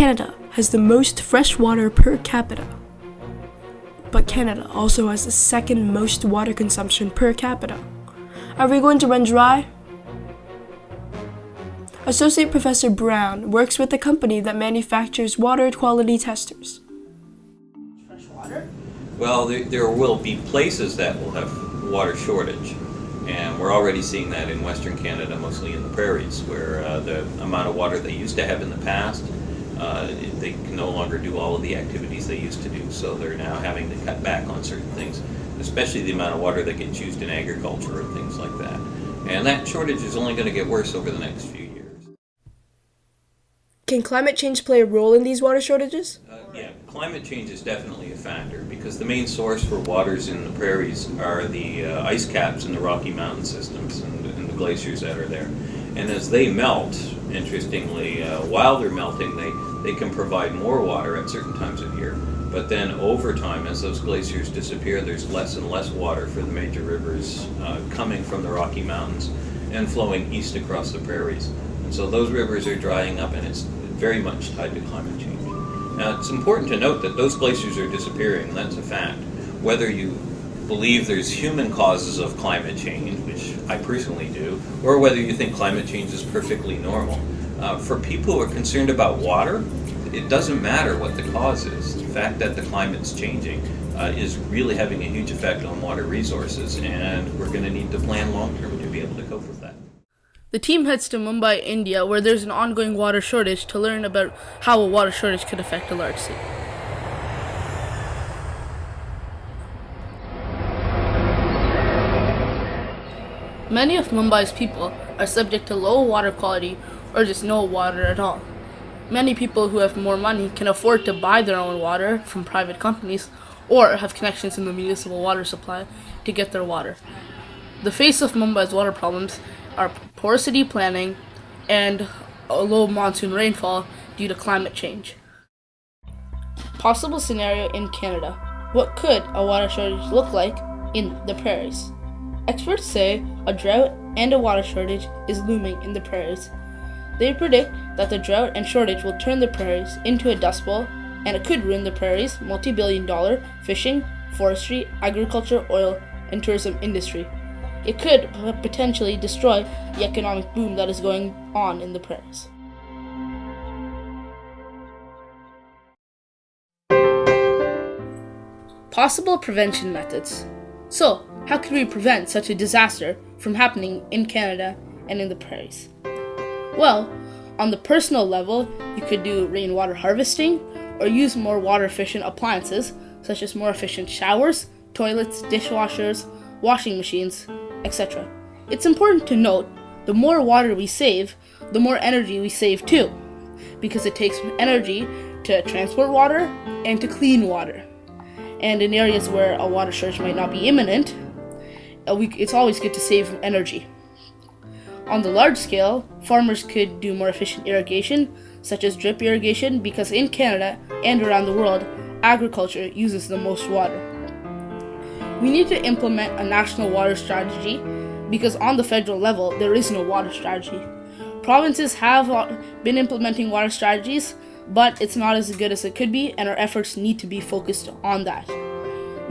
Canada has the most fresh water per capita. But Canada also has the second most water consumption per capita. Are we going to run dry? Associate Professor Brown works with a company that manufactures water quality testers. Fresh water? Well, there will be places that will have water shortage, and we're already seeing that in Western Canada, mostly in the prairies, where the amount of water they used to have in the past, they can no longer do all of the activities they used to do, so they're now having to cut back on certain things, especially the amount of water that gets used in agriculture and things like that. And that shortage is only going to get worse over the next few years. Can climate change play a role in these water shortages? Yeah, climate change is definitely a factor because the main source for waters in the prairies are the ice caps in the Rocky Mountain systems and the glaciers that are there. And as they melt, interestingly, while they're melting, they can provide more water at certain times of year. But then over time, as those glaciers disappear, there's less and less water for the major rivers coming from the Rocky Mountains and flowing east across the prairies. And so those rivers are drying up, and it's very much tied to climate change. Now, it's important to note that those glaciers are disappearing, and that's a fact. Whether you believe there's human causes of climate change, which I personally do, or whether you think climate change is perfectly normal, for people who are concerned about water, it doesn't matter what the cause is. The fact that the climate's changing is really having a huge effect on water resources, and we're going to need to plan long-term to be able to cope with that. The team heads to Mumbai, India, where there's an ongoing water shortage to learn about how a water shortage could affect a large city. Many of Mumbai's people are subject to low water quality or just no water at all. Many people who have more money can afford to buy their own water from private companies or have connections in the municipal water supply to get their water. The face of Mumbai's water problems are poor city planning and a low monsoon rainfall due to climate change. Possible scenario in Canada. What could a water shortage look like in the prairies? Experts say a drought and a water shortage is looming in the prairies. They predict that the drought and shortage will turn the prairies into a dust bowl, and it could ruin the prairies' multi-billion-dollar fishing, forestry, agriculture, oil, and tourism industry. It could potentially destroy the economic boom that is going on in the prairies. Possible prevention methods. So, how can we prevent such a disaster from happening in Canada and in the prairies? Well, on the personal level, you could do rainwater harvesting or use more water-efficient appliances, such as more efficient showers, toilets, dishwashers, washing machines, etc. It's important to note, the more water we save, the more energy we save too, because it takes energy to transport water and to clean water. And in areas where a water shortage might not be imminent, it's always good to save energy. On the large scale, farmers could do more efficient irrigation, such as drip irrigation, because in Canada and around the world, agriculture uses the most water. We need to implement a national water strategy because on the federal level, there is no water strategy. Provinces have been implementing water strategies, but it's not as good as it could be, and our efforts need to be focused on that.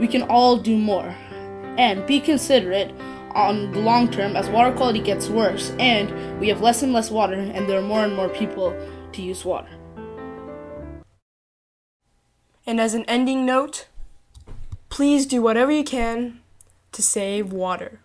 We can all do more and be considerate on the long term as water quality gets worse and we have less and less water and there are more and more people to use water. And as an ending note, please do whatever you can to save water.